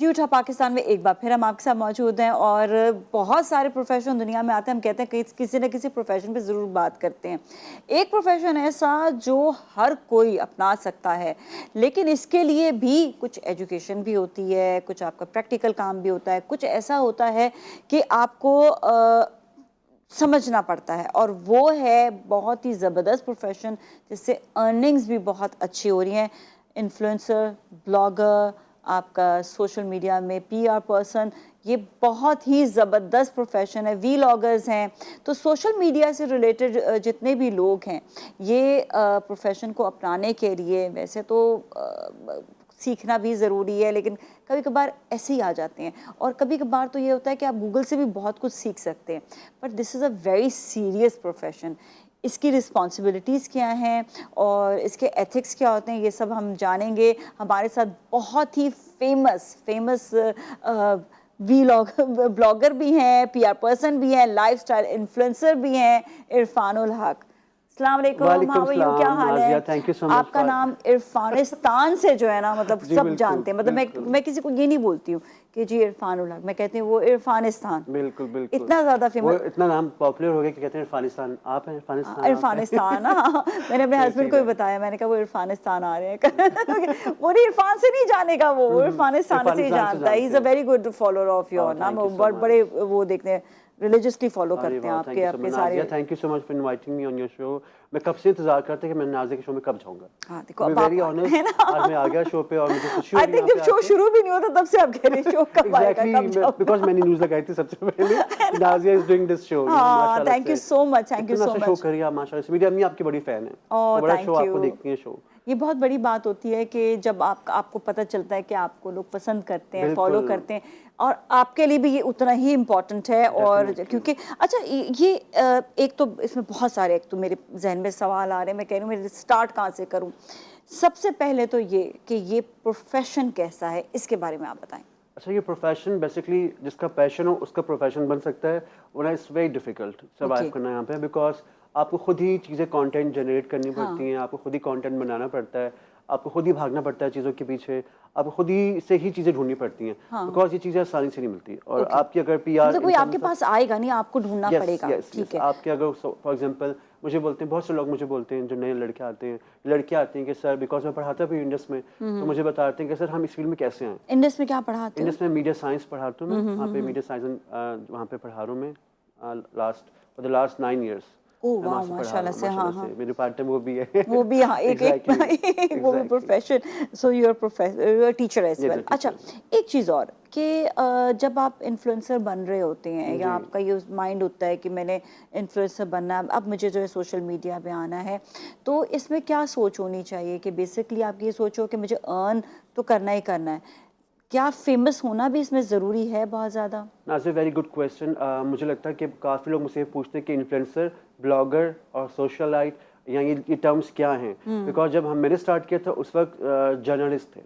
Cute है पाकिस्तान में एक बार फिर हम आपके साथ मौजूद हैं और बहुत सारे प्रोफेशन दुनिया में आते हैं। हम कहते हैं कि किसी न किसी प्रोफेशन पे ज़रूर बात करते हैं। एक प्रोफेशन ऐसा जो हर कोई अपना सकता है, लेकिन इसके लिए भी कुछ एजुकेशन भी होती है, कुछ आपका प्रैक्टिकल काम भी होता है, कुछ ऐसा होता है कि आपको समझना पड़ता है, और वो है बहुत ही ज़बरदस्त प्रोफेशन जिससे अर्निंग्स भी बहुत अच्छी हो रही हैं। इन्फ्लुएंसर, ब्लॉगर, आपका सोशल मीडिया में पीआर पर्सन, ये बहुत ही ज़बरदस्त प्रोफेशन है। वीलॉगर्स हैं। तो सोशल मीडिया से रिलेटेड जितने भी लोग हैं, ये प्रोफेशन को अपनाने के लिए वैसे तो सीखना भी ज़रूरी है, लेकिन कभी कभार ऐसे ही आ जाते हैं। और कभी कभार तो ये होता है कि आप गूगल से भी बहुत कुछ सीख सकते हैं, but this is a very serious profession. इसकी रिस्पॉन्सिबिलिटीज़ क्या हैं और इसके एथिक्स क्या होते हैं, ये सब हम जानेंगे। हमारे साथ बहुत ही फेमस वीलॉग ब्लॉगर भी हैं, पीआर पर्सन भी हैं, लाइफस्टाइल इन्फ्लुएंसर भी हैं, इरफानुल हक। अस्सलाम वालेकुम, हाउ आर यू, क्या हाल है? Thank you so much. आपका नाम इरफानिस्तान से जो है ना, मतलब सब जानते हैं। मतलब मैं किसी को ये नहीं बोलती हूँ कि जी इरफानुल हक, मैं कहती हूँ वो इरफानिस्तान। बिल्कुल बिल्कुल, इतना ज़्यादा फेमस, इतना नाम पॉपुलर हो गया कि कहते हैं इरफानिस्तान आप हैं, इरफानिस्तान इरफानिस्तान। हाँ, मैंने अपने हस्बैंड को भी बताया, मैंने कहा वो इरफानिस्तान आ रहे हैं। वो नहीं, इरफान से नहीं जानेगा, वो इरफानिस्तान से ही जानता है। He is a very good follower of your नाम, बड़े वो देखते हैं, रिलीजियसली फॉलो करते हैं आपके सारे। Thank you so much for inviting me on your show. मैं कब से इंतजार करते कि मैं नाज़िया के शो में कब जाऊंगा। हाँ, देखो वेरी ऑनेस्ट, आज मैं आ गया शो पे और मुझे खुशी हो रही है। आई थिंक जब शो शुरू भी नहीं होता तब से आप कह रहे शो कब आएगा, कब जाऊंगा, बिकॉज़ मैंने न्यूज़ लगाई थी सबसे पहले Nazia is doing this show. हाँ, thank you so much, thank you so much. Show करिए आप, माशाल्लाह से मेरी अम्मी आपकी बड़ी फैन है। ओह, बड़ा थैंक शो यू। आपको देखती है शो। ये बहुत बड़ी बात होती है कि जब आपको पता चलता है कि आपको लोग पसंद करते हैं, फॉलो करते हैं, और आपके लिए भी ये उतना ही इम्पोर्टेंट है। और क्योंकि अच्छा ये एक तो इसमें बहुत सारे, एक तो मेरे जहन में सवाल आ रहे हैं, मैं कह रही हूँ मैं स्टार्ट कहाँ से करूँ। सबसे पहले तो ये कि ये प्रोफेशन कैसा है, इसके बारे में आप बताएं। अच्छा, ये प्रोफेशन बेसिकली जिसका पैशन हो उसका प्रोफेशन बन सकता है, वरना इट्स वेरी डिफिकल्ट सर्वाइव करना यहाँ पे, बिकॉज आपको खुद ही चीज़ें कंटेंट जनरेट करनी पड़ती हैं, आपको खुद ही कंटेंट बनाना पड़ता है, आपको खुद ही भागना पड़ता है चीज़ों के पीछे, आपको खुद ही से ही चीज़ें ढूंढनी पड़ती हैं, बिकॉज ये चीज़ें आसानी से नहीं मिलती। और आपकी अगर पीआर मतलब कोई आपके पास आएगा नहीं, आपको ढूंढना पड़ेगा। ठीक है, आपके अगर फॉर एग्जांपल मुझे बोलते हैं, बहुत से लोग मुझे बोलते हैं, जो नए लड़के आते हैं, लड़कियां आती हैं कि सर, बिकॉज मैं पढ़ाता भी इंडस में, तो मुझे बताते हैं कि सर हम इस फील्ड में कैसे आए। इंडस में क्या पढ़ाते हैं? इंडस में मीडिया साइंस पढ़ाता हूँ मैं, वहाँ पे मीडिया साइंस वहाँ पे पढ़ा रहा हूँ मैं फॉर द लास्ट 9 years। ओह वाह, माशाल्लाह से। हाँ हाँ, मेरे पार्ट टाइम वो भी है। वो भी, हाँ, एक वो भी profession. So you are teacher as well. अच्छा, एक चीज़ और कि जब आप इन्फ्लुएंसर बन रहे होते हैं, या आपका ये माइंड होता है कि मैंने इन्फ्लुएंसर बनना है, अब मुझे जो है सोशल मीडिया पे आना है, तो इसमें क्या सोच होनी चाहिए? कि बेसिकली आप ये सोचो कि मुझे अर्न तो करना ही करना है। क्या फेमस होना भी इसमें ज़रूरी है बहुत ज़्यादा? That's a very good question. मुझे लगता है कि काफ़ी लोग मुझसे पूछते हैं कि इन्फ्लुएंसर, ब्लॉगर और सोशलाइट, या ये टर्म्स क्या हैं, बिकॉज जब हम मैंने स्टार्ट किया था उस वक्त जर्नलिस्ट थे।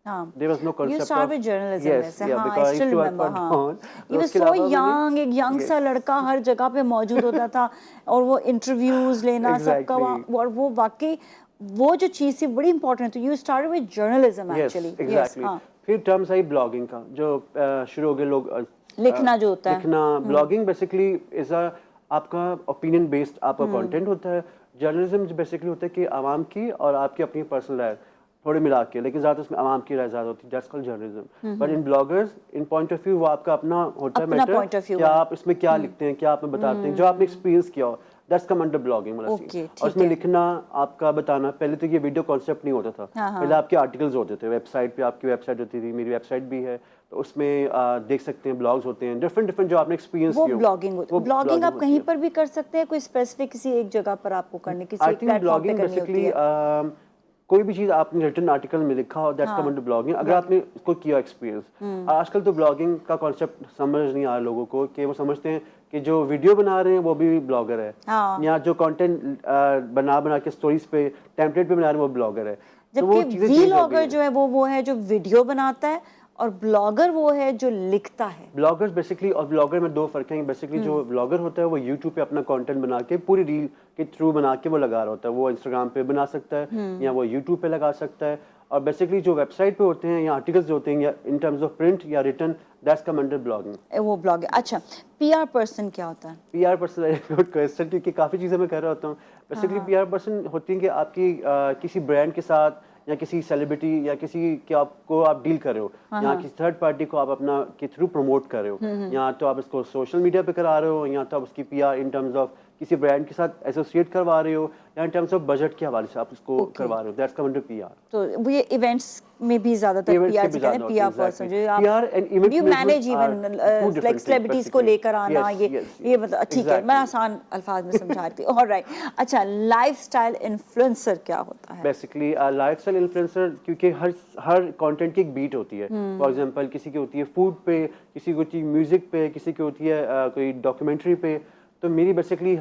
हाँ, There was no you concept start of with journalism. yes, yeah, हाँ, because I I used still to work remember. for हाँ, Dawn। you were so young, एक young सा लड़का हर जगह पे मौजूद होता था, और वो इंटरव्यूज लेना सबका, और वो वाकई वो जो चीज़ थी बड़ी इंपॉर्टेंट थी। You started with journalism actually. Yes, exactly। फिर टर्म्स आई ब्लॉगिंग का, जो शुरू हो गए लोग लिखना जो होता है। लिखना, ब्लॉगिंग बेसिकली इज अ आपका ओपिनियन बेस्ड आपका कंटेंट होता है। जर्नलिज्म बेसिकली होता है कि आवाम की और आपकी अपनी पर्सनल राय थोड़े मिला के, लेकिन ज़्यादा उसमें आवाम की राय ज़्यादा होती है, that's called journalism. But in bloggers, in point of view, वो आपका अपना होता है मैटर, कि आप इसमें क्या लिखते हैं, क्या आप बताते हैं, जो आपने एक्सपीरियंस किया हो, दैट्स कम अंडर ब्लॉगिंग। मतलब और उसमें लिखना, आपका बताना, पहले तो ये वीडियो कॉन्सेप्ट नहीं होता था, पहले आपके आर्टिकल्स होते थे वेबसाइट पे, आपकी वेबसाइट होती थी, मेरी वेबसाइट भी है, तो उसमें देख सकते हैं ब्लॉग्स होते हैं, डिफरेंट जो आपने एक्सपीरियंस किया, वो ब्लॉगिंग होती है। ब्लॉगिंग आप कहीं पर भी कर सकते हैं, कोई स्पेसिफिक किसी एक जगह पर आपको करने, किसी एक प्लेटफॉर्म पे करनी होती है? कोई भी चीज़ आपने रिटन आर्टिकल में लिखा हो, दैट्स कम अंडर ब्लॉगिंग, अगर आपने उसको किया एक्सपीरियंस। आजकल तो ब्लॉगिंग का कॉन्सेप्ट समझ नहीं आ रहा लोगों को, कि वो समझते हैं कि जो वीडियो बना रहे हैं वो भी ब्लॉगर है, या जो कंटेंट बना के स्टोरीज पे टेम्पलेट पे बना रहे हैं वो ब्लॉगर है। जबकि व्लॉगर जो है वो है जो वीडियो बनाता है, और ब्लॉगर वो है जो लिखता है। ब्लॉगर्स बेसिकली और ब्लॉगर में दो फर्क हैं। बेसिकली जो ब्लॉगर होता है वो यूट्यूब पे अपना कंटेंट बना के पूरी रील के थ्रू बना के वो लगा रहा होता है, वो इंस्टाग्राम पे बना सकता है या वो यूट्यूब पे लगा सकता है। और बेसिकली जो वेबसाइट पे होते हैं या आर्टिकल्स जो होते हैं या इन टर्म्स ऑफ प्रिंट या written, that's come under blogging. वो ब्लॉग है। अच्छा, पीआर पर्सन क्या होता है? PR person, very good question, क्योंकि काफ़ी चीज़ें मैं कर रहा होता हूँ। बेसिकली पीआर पर्सन होती है कि आपकी किसी ब्रांड के साथ या किसी सेलिब्रिटी या किसी के आपको आप डील कर रहे हो, या किसी थर्ड पार्टी को आप अपना के थ्रू प्रमोट कर रहे हो, या तो आप इसको सोशल मीडिया पे करा रहे हो, या तो आप उसकी पीआर इन टर्म्स ऑफ किसी ब्रांड के साथ एसोसिएट करवा रहे हो, या इन टर्म्स ऑफ बजट के हवाले से आप उसको करवा रहे हो, दैट्स कम अंडर पीआर। तो वो ये इवेंट्स में भी ज्यादातर Events पीआर के भी कहते हैं, ज़्यादा पीआर होते हैं, पर्सन exactly. जो आप PR and event you management manage are even two different like things, celebrities को basically. लेकर आना, ये मतलब ठीक है, मैं आसान अल्फाज में समझा रही थी। ऑलराइट, अच्छा, लाइफस्टाइल इन्फ्लुएंसर क्या होता है? बेसिकली लाइफस्टाइल इन्फ्लुएंसर, क्योंकि हर कंटेंट की एक बीट होती है। फॉर एग्जांपल किसी की होती है फूड पे, किसी की होती है म्यूजिक पे, किसी की होती है कोई डॉक्यूमेंट्री पे। तो मेरी बेसिकली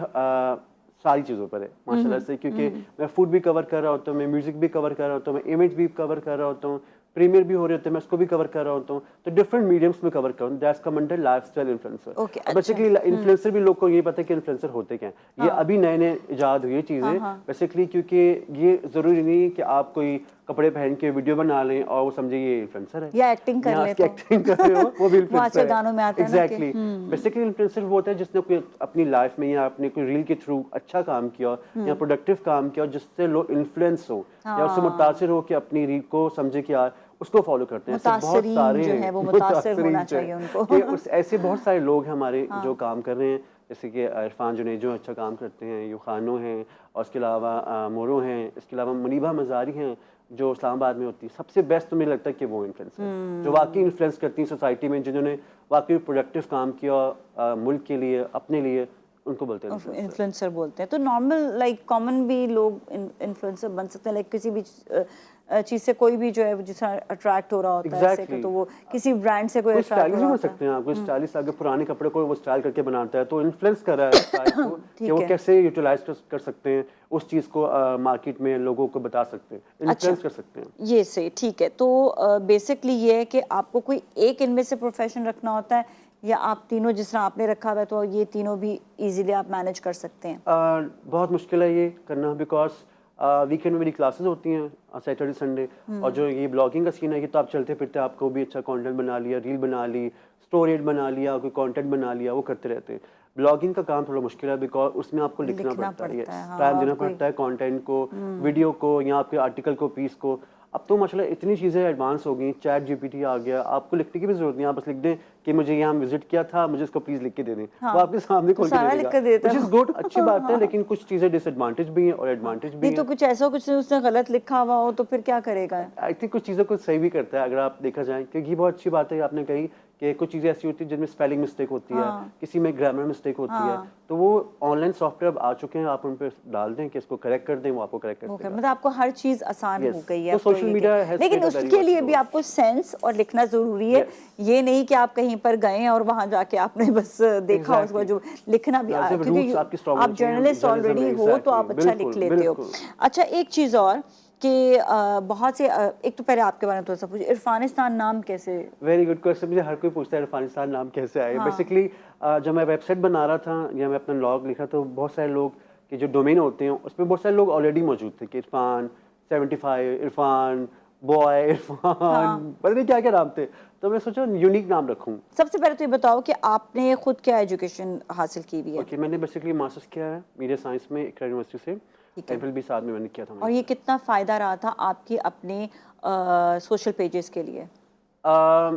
सारी चीज़ों पर है माशाल्लाह से, क्योंकि मैं फूड भी कवर कर रहा होता हूँ, मैं म्यूजिक भी कवर कर रहा होता हूँ, मैं इमेज भी कवर कर रहा होता हूँ, प्रीमियर भी हो रहे होते हैं, मैं उसको भी कवर कर रहा होता हूँ। तो डिफरेंट मीडियम्स में कवर करूँ, that's come under lifestyle influencer. Okay, अच्छा। बेसिकली इन्फ्लुएंसर भी लोग को ये पता है कि इन्फ्लुएंसर होते क्या हैं। ये अभी नए नए इजाद हुई है चीज़ें बेसिकली, क्योंकि ये ज़रूरी नहीं है कि आप कोई कपड़े पहन के वीडियो बना लें और वो समझे ये इन्फ्लुएंसर है, या एक्टिंग कर ले, तो एक्टिंग कर रहे हो वो भी वो आजकल गानों में आता है ना कि एग्जैक्टली। बेसिकली इन्फ्लुएंसर वो होता है जिसने कोई अपनी लाइफ में या अपने कोई रील के थ्रू अच्छा काम किया या प्रोडक्टिव काम किया, जिससे लोग इन्फ्लुएंस हो या उससे मुतासिर हो कि अपनी रील को समझे कि यार उसको फॉलो करते हैं। ऐसे बहुत मुतासिरीन सारे जो है वो मुतासिर होना चाहिए उनको। कि ऐसे बहुत सारे लोग हैं हमारे जो काम कर रहे हैं, जैसे कि इरफान जुनेजो अच्छा काम करते हैं, यूखानो हैं, और इसके अलावा मोरो हैं, इसके अलावा मुनीबा मज़ारी हैं जो इस्लामाबाद में होती है। सबसे बेस्ट तो मुझे लगता है कि वो इन्फ्लुएंसर जो वाकई इन्फ्लुएंस करती हैं सोसाइटी में, जिन्होंने वाकई प्रोडक्टिव काम किया मुल्क के लिए, अपने लिए, उनको बोलते हैं इन्फ्लुएंसर बोलते हैं। तो नॉर्मल लाइक कॉमन भी लोग इन्फ्लुएंसर बन सकते हैं, लाइक किसी भी चीज से कोई भी जो है जिससे अट्रैक्ट हो रहा होता है ऐसे, तो वो किसी ब्रांड से कोई अट्रैक्ट हो स्टाइलिश रहा हो होता है। सकते हैं आप, कोई स्टाइलिश आगे पुराने कपड़े को वो स्टाइल करके बनाता है, तो इन्फ्लुएंस कर रहा है स्टाइल को कि वो कैसे यूटिलाइज कर सकते हैं उस चीज को, मार्केट में लोगों को बता सकते हैं, इन्फ्लुएंस कर सकते हैं। ये सही, ठीक है। तो बेसिकली ये है कि आपको कोई एक इनमें से प्रोफेशन रखना होता है, या आप तीनों जिस तरह आपने रखा हुआ है तो ये तीनों भी इजीली आप मैनेज कर सकते हैं? बहुत मुश्किल है ये करना, बिकॉज वीकेंड में मेरी क्लासेस होती हैं सैटरडे संडे, और जो ये ब्लॉगिंग का सीन है, ये तो आप चलते फिरते आपको भी अच्छा कंटेंट बना लिया, रील बना ली, स्टोरी बना लिया, कोई कंटेंट बना लिया, वो करते रहते हैं। ब्लॉगिंग का काम थोड़ा मुश्किल है बिकॉज उसमें आपको लिखना पड़ता है, टाइम देना पड़ता है कंटेंट को, वीडियो को, या आपके आर्टिकल को, पीस को। अब तो माशाल्लाह इतनी चीज़ें एडवांस हो गई, चैट जीपीटी आ गया, आपको लिखने की भी जरूरत नहीं, आप बस लिख दें कि मुझे यहाँ विजिट किया था, मुझे इसको प्लीज लिख के दे दें, वो आपके सामने खोल के दे देगा, which is good, अच्छी बात है। लेकिन कुछ चीज़ें डिसएडवांटेज भी हैं और एडवांटेज भी हैं। तो कुछ ऐसा कुछ उसने गलत लिखा हुआ हो तो फिर क्या करेगा? आई थिंक कुछ चीज़ों को सही भी करता है अगर आप देखा जाए, क्योंकि बहुत अच्छी बात है आपने कही कि कुछ चीज़ें ऐसी होती है जिनमें स्पेलिंग मिस्टेक होती है, किसी में ग्रामर मिस्टेक होती है, तो वो ऑनलाइन सॉफ्टवेयर अब आ चुके हैं, आप उन पर डाल दें कि इसको करेक्ट कर दें, वो आपको करेक्ट कर देगा। मतलब आपको हर चीज़ आसान हो गई है तो सोशल मीडिया, लेकिन उसके लिए भी आपको सेंस और लिखना जरूरी है। ये नहीं कि आप कहीं पर गए और वहां जाके आपने बस देखा उसको, जो लिखना भी, क्योंकि आप जर्नलिस्ट ऑलरेडी हो तो आप अच्छा लिख लेते हो। अच्छा, एक चीज़ और कि बहुत से एक तो पहले आपके बारे में थोड़ा सा पूछिए, इरफानिस्तान नाम कैसे? वेरी गुड क्वेश्चन, मुझे हर कोई पूछता है इरफानिस्तान नाम कैसे आया। बेसिकली जब मैं वेबसाइट बना रहा था या मैं अपना ब्लॉग लिखा, तो बहुत सारे लोग के जो डोमेन होते हैं उसमें बहुत सारे लोग ऑलरेडी मौजूद थे कि इरफान 75, इरफान बॉय, इरफान पता नहीं क्या क्या नाम थे, तो मैं सोचा यूनिक नाम रखूं। सबसे पहले तो ये बताओ कि आपने खुद क्या एजुकेशन हासिल की हुई है? ओके, मैंने बेसिकली मास्टर्स किया है मीडिया साइंस में इकरा यूनिवर्सिटी से, एफएल भी साथ में मैंने किया था। और ये कितना फ़ायदा रहा था आपके अपने सोशल पेजेस के लिए?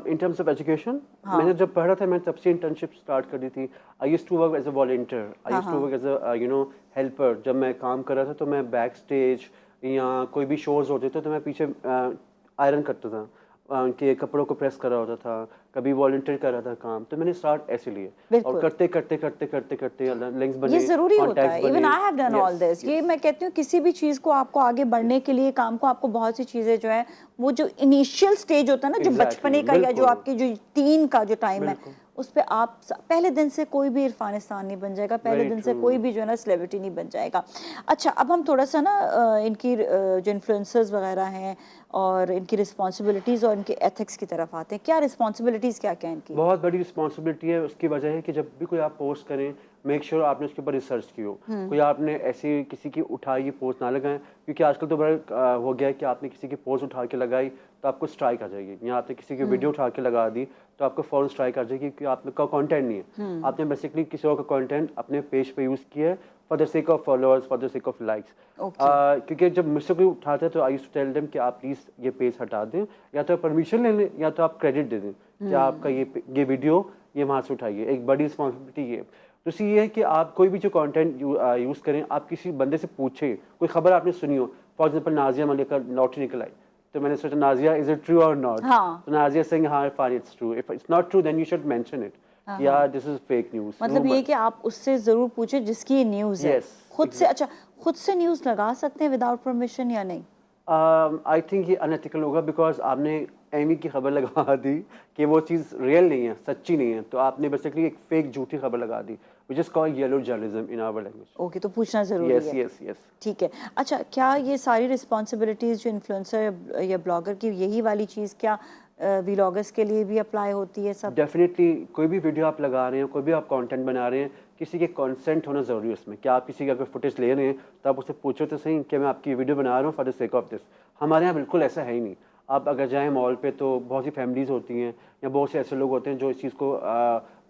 इन टर्म्स ऑफ एजुकेशन, मैंने जब पढ़ा था मैंने तब से इंटर्नशिप स्टार्ट कर दी थी। I used to work as a volunteer, I used to work as a helper. जब मैं काम कर रहा था तो मैं बैक स्टेज या कोई भी शोज होते थे तो मैं पीछे आयरन करता था, उनके कपड़ों को प्रेस कर रहा होता था, कभी वॉलंटियर कर रहा था काम। तो मैंने स्टार्ट ऐसे लिए और करते करते करते करते करते लिंक्स बने, ये जरूरी होता है। Even I have done all this. ये मैं कहती हूँ किसी भी चीज़ को आपको आगे बढ़ने के लिए, काम को, आपको बहुत सी चीज़ें जो है वो जो इनिशियल स्टेज होता है ना, जो बचपने का या जो आपके जो टीन का जो टाइम है, उस पे आप पहले दिन से कोई भी इरफानिस्तान नहीं बन जाएगा, पहले दिन से कोई भी जो है ना सेलिब्रिटी नहीं बन जाएगा। अच्छा, अब हम थोड़ा सा ना इनकी जो इन्फ्लुएंसर्स वगैरह हैं और इनकी रिस्पॉन्सिबिलिटीज़ और इनके एथिक्स की तरफ आते हैं। क्या रिस्पॉन्सिबिलिटीज़ क्या क्या इनकी? बहुत बड़ी रिस्पॉन्सिबिलिटी है। उसकी वजह है कि जब भी कोई आप पोस्ट करें, मेक श्योर आपने उसके ऊपर रिसर्च की हो। कोई आपने ऐसी किसी की उठाई पोस्ट ना लगाएं, क्योंकि आजकल तो बड़ा हो गया है कि आपने किसी की पोस्ट उठा के लगाई तो आपको स्ट्राइक आ जाएगी, या आपने किसी की वीडियो उठा के लगा दी तो आपको फ़ौरन स्ट्राइक आ जाएगी, क्योंकि आपका कंटेंट नहीं है। आपने बेसिकली किसी और का कंटेंट अपने पेज पे यूज़ किया है for the sake of followers, for the sake of likes. क्योंकि जब मुझसे कोई उठाता है तो I used to tell them कि आप प्लीज़ ये पेज हटा दें, या तो परमिशन ले लें या तो आप क्रेडिट दे दें कि आपका ये वीडियो ये वहाँ से उठाइए। एक बड़ी रिस्पॉन्सिबिलिटी ये। तो ये है कि आप कोई भी जो कंटेंट यूज़ करें, आप किसी बंदे से पूछें। कोई खबर आपने सुनी हो, फॉर एग्जांपल नाजिया मलिक का लॉटरी निकल आई, तो मैंने सोचा नाजिया इज इट ट्रू और नॉट। तो नाजिया सेइंग हाँ fine it's true, if it's not true then you should mention it, या दिस इज फेक न्यूज़। मतलब ये कि आप उससे जरूर पूछे जिसकी न्यूज़ है। खुद से, अच्छा खुद से न्यूज़ लगा सकते हैं विदाउट परमिशन या नहीं? आई थिंक ये अनएथिकल होगा, बिकॉज आपने एमी की खबर लगा दी कि वो चीज़ रियल नहीं है, सच्ची नहीं है, तो आपने बेसिकली एक फेक झूठी खबर लगा दी, which is called yellow journalism in our language. Okay, तो पूछना जरूरी यस है। यस यस, ठीक है। अच्छा, क्या ये सारी रिस्पॉन्सिबिलिटीज़ जो इन्फ्लुएंसर या ब्लॉगर की, यही वाली चीज़ क्या व्लॉगर्स के लिए भी अप्लाई होती है सब? डेफिनेटली। कोई भी वीडियो आप लगा रहे हैं, कोई भी आप कंटेंट बना रहे हैं, किसी के कंसेंट होना ज़रूरी है उसमें। क्या आप किसी का अगर फुटेज ले रहे हैं तो आप उससे पूछो तो सही कि मैं आपकी वीडियो बना रहा हूँ for the sake of this. हमारे यहाँ बिल्कुल ऐसा है ही नहीं। आप अगर जाएँ मॉल पे तो बहुत सी फैमिलीज़ होती हैं या बहुत से ऐसे लोग होते हैं जो इस चीज़ को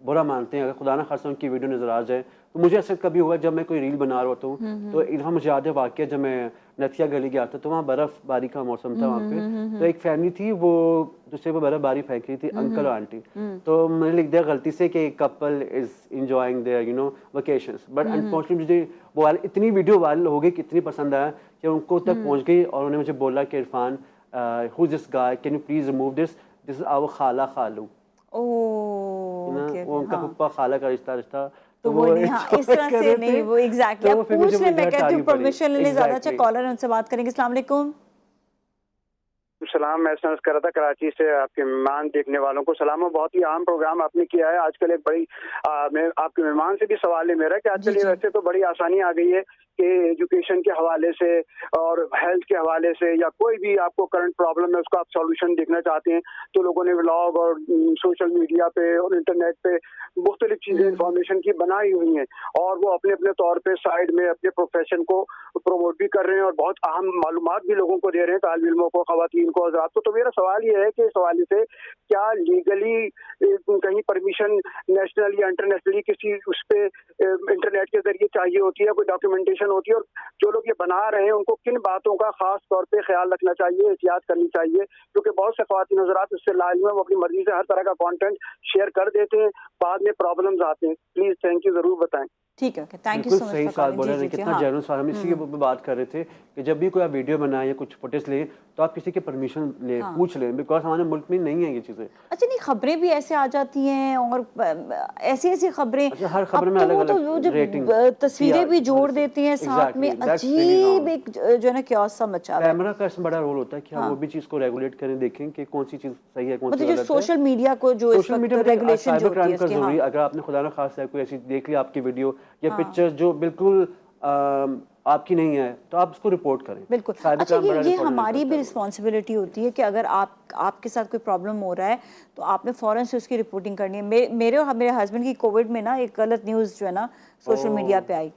बुरा मानते हैं। अगर खुदा ना खासा उनकी वीडियो नज़र आ जाए, तो मुझे ऐसा कभी हुआ जब मैं कोई रील बना रहा होता हूँ, तो इधर मुझे याद है वाक़या, जब मैं नथिया गली गया था तो वहाँ बर्फ़बारी का मौसम था वहाँ पे, तो एक फैमिली थी वो दूसरे पे बर्फ़बारी फेंक रही थी, अंकल और आंटी। तो मैंने लिख दिया गलती से कि couple is enjoying their vacations, but unfortunately मुझे वो इतनी वीडियो वायरल हो गई कि इतनी पसंद आया कि उनको तक पहुँच गई, और उन्होंने मुझे बोला कि Irfan who is this guy, can you please remove this is our खाला खालू। वो उनका पप्पा खाला का रिश्ता तो वो नहीं, हाँ, इस तरह से नहीं, वो एग्जैक्टली आप पूछ ले, मैं कहती हूँ परमिशन लेने ज़्यादा अच्छा। कॉलर है, उनसे बात करेंगे। अस्सलाम वालेकुम। सलाम, मैं सर्च कर रहा था कराची से। आपके मेहमान देखने वालों को सलाम। बहुत ही अहम प्रोग्राम आपने किया है आजकल। एक बड़ी मैं आपके मेहमान से भी सवाल है मेरा कि आजकल ये वैसे तो बड़ी आसानी आ गई है कि एजुकेशन के हवाले से और हेल्थ के हवाले से, या कोई भी आपको करंट प्रॉब्लम है उसका आप सॉल्यूशन देखना चाहते हैं, तो लोगों ने व्लॉग और सोशल मीडिया पे और इंटरनेट पे मुख्तलिफ चीज़ें इंफॉर्मेशन की बनाई हुई हैं, और वो अपने अपने तौर पे साइड में अपने प्रोफेशन को प्रमोट भी कर रहे हैं और बहुत अहम मालूमात भी लोगों को दे रहे हैं, तालिब इल्मों को, ख़वातीन को, हज़रात को। तो मेरा सवाल ये है कि इस हवाले से क्या लीगली कहीं परमिशन नेशनल या इंटरनेशनली किसी उस पर इंटरनेट के जरिए चाहिए होती है, कोई डॉक्यूमेंटेशन होती है, और जो लोग ये बना रहे हैं उनको किन बातों का खास तौर पे ख्याल रखना चाहिए, एहतियात करनी चाहिए, क्योंकि बहुत से ख़वातीन हज़रात इससे लाइम है, वो अपनी मर्जी से हर तरह का कंटेंट शेयर कर देते हैं, बाद में प्रॉब्लम्स आते हैं। प्लीज़, थैंक यू, ज़रूर बताएं। ठीक है, थैंक यू सो मच। सही सवाल बोल रहे हैं, कितना जेन्युइन सवाल। हम इसी के बात कर रहे थे कि जब भी कोई आप वीडियो बनाए या कुछ फुटेज ले, तो आप किसी की परमिशन ले, पूछ लें, बिकॉज हमारे मुल्क में नहीं है ये चीज़ें। अच्छा, नहीं, खबरें भी ऐसे आ जाती हैं और ऐसी खबरें, अच्छा, हर खबर में अलग अलग रेटिंग, तस्वीरें भी जोड़ देती हैं साथ में, अजीब एक जो है ना क्योस सा मचा है। कैमरा का इसमें बड़ा रोल होता है कि हम वो भी चीज़ को रेगुलेट करें, देखें कि कौन सी चीज़ सही है, कौन सी गलत है। सोशल मीडिया को जो सोशल मीडिया रेगुलेशन जो होती है उसकी, हाँ। अगर आपने खुदा ना खासा कोई ऐसी देख ली आपकी वीडियो या पिक्चर जो बिल्कुल आपकी नहीं है, तो आप उसको रिपोर्ट करें। बिल्कुल। अच्छा, ये हमारी भी रिस्पॉन्सिबिलिटी होती है कि अगर आपके साथ कोई प्रॉब्लम हो रहा है तो आपने फ़ौरन से उसकी रिपोर्टिंग करनी है। मेरे और मेरे हस्बैंड की कोविड में ना एक गलत न्यूज़ जो है ना सोशल मीडिया पे आई।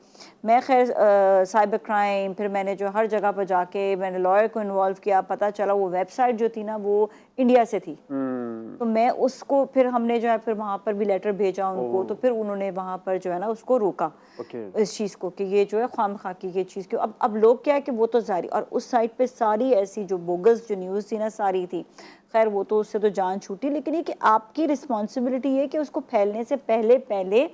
मैं खैर साइबर क्राइम, फिर मैंने जो हर जगह पर जाके मैंने लॉयर को इन्वॉल्व किया, पता चला वो वेबसाइट जो थी ना वो इंडिया से थी। तो मैं उसको फिर हमने जो है फिर वहाँ पर भी लेटर भेजा उनको, तो फिर उन्होंने वहाँ पर जो है ना उसको रोका इस चीज़ को कि ये जो है ख़ामख़ा की ये चीज़ क्यों। अब लोग क्या है कि वो तो जारी, और उस साइट पे सारी ऐसी जो बोगस जो न्यूज़ थी ना सारी थी। खैर वो तो उससे तो जान छूटी, लेकिन ये कि आपकी रिस्पॉन्सिबिलिटी है कि उसको फैलने से पहले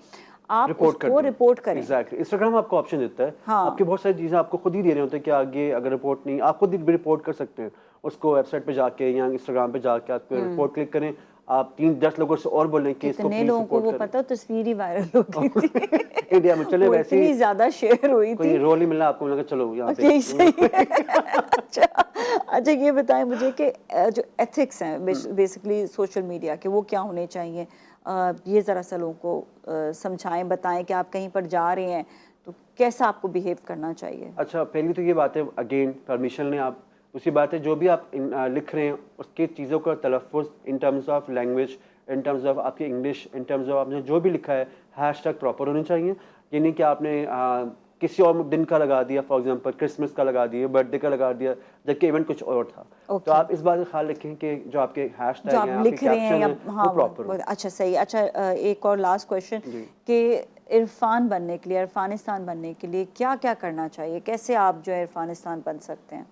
आप उसको रिपोर्ट करें। एग्जैक्टली। इंस्टाग्राम आपको ऑप्शन देता है, हाँ। आपकी बहुत सारी चीज़ें आपको खुद ही दे रहे होते हैं कि आगे अगर रिपोर्ट नहीं, आप खुद भी रिपोर्ट कर सकते हैं उसको। वेबसाइट पे जाके या इंस्टाग्राम पे जाके आप रिपोर्ट क्लिक करें, आप 3-10 लोगों से और बोलें कि इसको प्लीज लोगों को वो पता तस्वीर ही वायरल हो गई थी इंडिया में। चले वैसे इतनी ज्यादा शेयर हुई थी, कोई रोल ही मिला आपको, लगा चलो यहाँ पे सही है। अच्छा अच्छा, ये बताएं मुझे कि जो एथिक्स हैं बेसिकली सोशल मीडिया के, वो क्या होने चाहिए? ये ज़रा सा लोगों को समझाएं, बताएं कि आप कहीं पर जा रहे हैं तो कैसा आपको बिहेव करना चाहिए। अच्छा, पहली तो ये बात है, अगेन परमिशन लें आप। दूसरी बात है, जो भी आप लिख रहे हैं उसके चीज़ों का तलफ़्फ़ुज़ in terms of language, in terms of आपकी इंग्लिश, इन टर्म्स ऑफ आपने जो भी लिखा है, हैशटैग प्रॉपर होने चाहिए। ये नहीं कि आपने किसी और दिन का लगा दिया, फॉर एग्जांपल क्रिसमस का लगा दिया, बर्थडे का लगा दिया, जबकि इवेंट कुछ और था। तो आप इस बात का ख्याल रखें कि जो आपके जो हैशटैग आप हैं, आपके लिख रहे हैं कैप्शन या हैं, हाँ वो प्रॉपर हो। अच्छा सही। अच्छा एक और लास्ट क्वेश्चन जी। कि इरफान बनने के लिए, इरफानिस्तान बनने के लिए क्या क्या करना चाहिए? कैसे आप जो है इरफानिस्तान बन सकते हैं?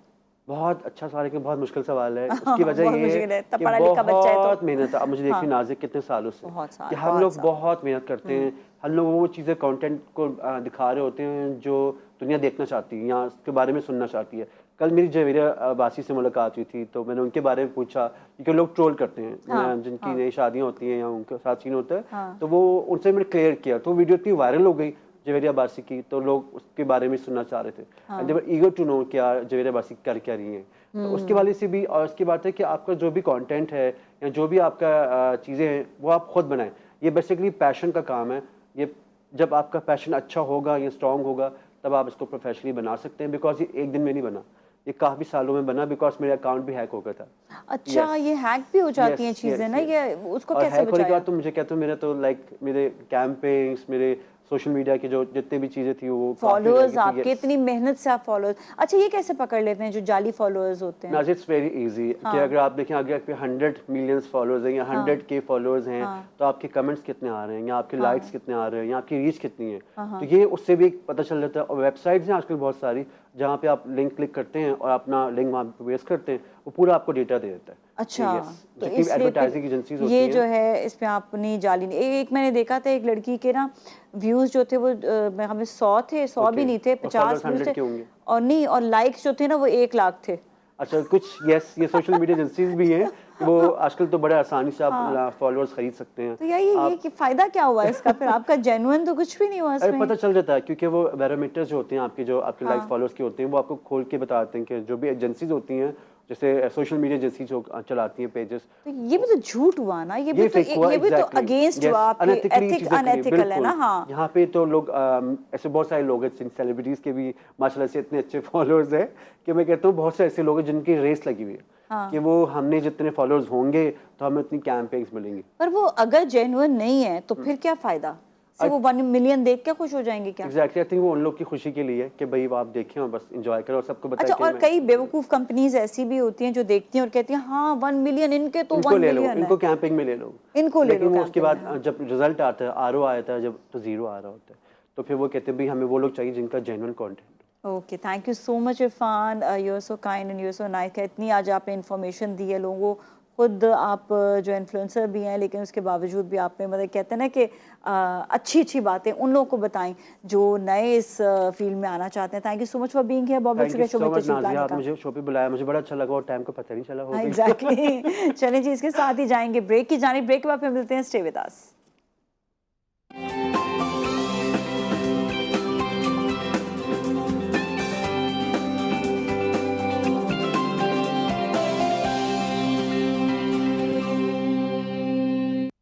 बहुत अच्छा सवाल है कि बहुत मुश्किल सवाल है। उसकी वजह बहुत ये मुश्किल है, है तब कि पढ़ा लिखा बच्चा है तो बहुत मेहनत है। अब मुझे देखिए हाँ नाज़िक कितने सालों से बहुत साल कि हम बहुत लोग साल बहुत मेहनत करते हैं। हम लोग वो चीज़ें कंटेंट को दिखा रहे होते हैं जो दुनिया देखना चाहती है या उसके बारे में सुनना चाहती है। कल मेरी जवेरिया बासी से मुलाकात हुई थी, तो मैंने उनके बारे में पूछा क्योंकि लोग ट्रोल करते हैं हाँ जिनकी हाँ नई शादियाँ होती हैं या उनके साथ सीन होता है। हाँ तो वो उनसे मैंने क्लियर किया, तो वीडियो इतनी वायरल हो गई जवेरिया बासी की, तो लोग उसके बारे में सुनना चाह रहे थे। And they were eager to know क्या जवेरिया बासी कर क्या रही हैं। तो उसके वाले से भी, और उसकी बात है कि आपका जो भी कंटेंट है या जो भी आपका चीज़ें हैं वो आप खुद बनाएं। ये बेसिकली पैशन का काम है। ये जब आपका पैशन अच्छा होगा, ये स्ट्रांग होगा, तब आप इसको प्रोफेशनली बना सकते हैं। बिकॉज ये एक दिन में नहीं बना, ये काफ़ी सालों में बना। बिकॉज मेरा अकाउंट भी हैक हो गया था। अच्छा ये हैक भी हो जाती हैं यस चीजें यस ना, यस। ये उसको और कैसे हैक होने के बचाया? बाद तो मुझे कहते हो, मेरा तो लाइक मेरे कैंपेन्स, मेरे सोशल मीडिया की जो जितनी भी चीज़ें थी वो काफ़ी रह फॉलोअर्स गई थी। आपके, इतनी मेहनत से आप फॉलोअर्स, अच्छा ये कैसे पकड़ लेते हैं जो जाली फॉलोअर्स होते हैं? नाज़ इट्स वेरी इजी कि हाँ अगर आप देखें, अगर आप पे 100 मिलियंस फॉलोअर्स हैं या हाँ 100K फॉलोअर्स हैं, हाँ तो आपके कमेंट्स कितने आ रहे हैं या आपके लाइक्स हाँ कितने आ रहे हैं या आपकी रीच कितनी है। हाँ तो हाँ ये उससे भी एक पता चल जाता है। और वेबसाइट्स हैं आजकल बहुत सारी जहाँ पे आप लिंक क्लिक करते हैं और अपना लिंक वहाँ पे पेस्ट करते हैं, वो पूरा आपको डेटा दे देता है। अच्छा यस, तो जितनी इसलिए एडवर्टाइजिंग फिर एजेंसीज होती ये हैं। जो है इसमें अपनी जाली नहीं, एक मैंने देखा था एक लड़की के ना व्यूज जो थे वो हमें 100 थे, 100 भी ओके, नहीं थे, और 50 फॉलोअर्स व्यूज 100 थे। के होंगे। और नहीं, और लाइक्स जो थे ना वो 1 लाख थे। अच्छा कुछ, यस, ये सोशल मीडिया एजेंसीज भी हैं, वो आजकल तो बड़े आसानी से हाँ आप फॉलोअर्स खरीद सकते हैं। तो ये आप कि फायदा क्या हुआ इसका फिर आपका? जेन्युइन तो कुछ भी नहीं हुआ अरे इसमें। पता चल जाता है, क्योंकि वो बैरोमीटर्स जो होते हैं आपके, जो आपके लाइक हाँ फॉलोअर्स के होते हैं, वो आपको खोल के बताते हैं कि जो भी एजेंसीज होती हैं, जैसे सोशल मीडिया एजेंसीज जो चलाती हैं पेजेस, तो ये भी तो झूठ हुआ ना, ये भी ये तो फेक हुआ। ये भी तो एग्जैक्टली अगेंस्ट यस, हुआ आपके अनएथिकली चीज़ें करी, अनएथिकल है ना। बिल्कुल। हाँ यहाँ पे तो लोग ऐसे बहुत सारे लोग हैं, सेलिब्रिटीज़ के भी माशाल्लाह से इतने अच्छे फॉलोअर्स हैं कि मैं कहता हूँ बहुत से ऐसे लोग हैं जिनकी रेस लगी हुई है हाँ कि वो हमने जितने फॉलोअर्स होंगे तो हमें उतनी कैंपेन्स मिलेंगी। पर वो अगर जेन्युइन नहीं है तो फिर क्या फायदा? सिर्फ वो 1 मिलियन देख के खुश हो जाएंगे क्या? एग्जैक्टली, आई थिंक वो उन लोग की खुशी के लिए है कि भाई वो आप देखें और बस एंजॉय करें और सबको बताएं अच्छा कि और मैं कई बेवकूफ कंपनीज ऐसी भी होती हैं जो देखती हैं और कहती हैं हाँ 1 मिलियन, इनके तो इनको 1 ले लो, मिलियन इनको है, कैंपिंग में ले लो। इनको ले लो लेकिन वो उसके कैंपिंग में। बाद हाँ जब रिजल्ट आता है, आरओ आता है जब, तो जीरो आ रहा होता है, तो फिर वो कहते हैं भाई हमें वो लोग चाहिए जिनका genuine content. Okay, thank you so much Irfan, you are so kind and you are so nice. इतनी आज आपने इन्फॉर्मेशन दी है लोगों को, खुद आप जो इन्फ्लुएंसर भी हैं लेकिन उसके बावजूद भी आपने मतलब कहते हैं ना कि अच्छी अच्छी बातें उन लोगों को बताएं जो नए इस फील्ड में आना चाहते हैं। Thank you so much for being here, बहुत बहुत थैंक यू शुक्रिया शो सो में मच तशरीफ नाज़िया, लाने आप का। मुझे शो पे बुलाया, मुझे बड़ा अच्छा लगा और टाइम का पता नहीं चला। हो गई एग्जैक्टली चलें जी, इसके साथ ही जाएंगे ब्रेक की जानिब। ब्रेक के बाद फिर मिलते हैं, स्टे विद अस।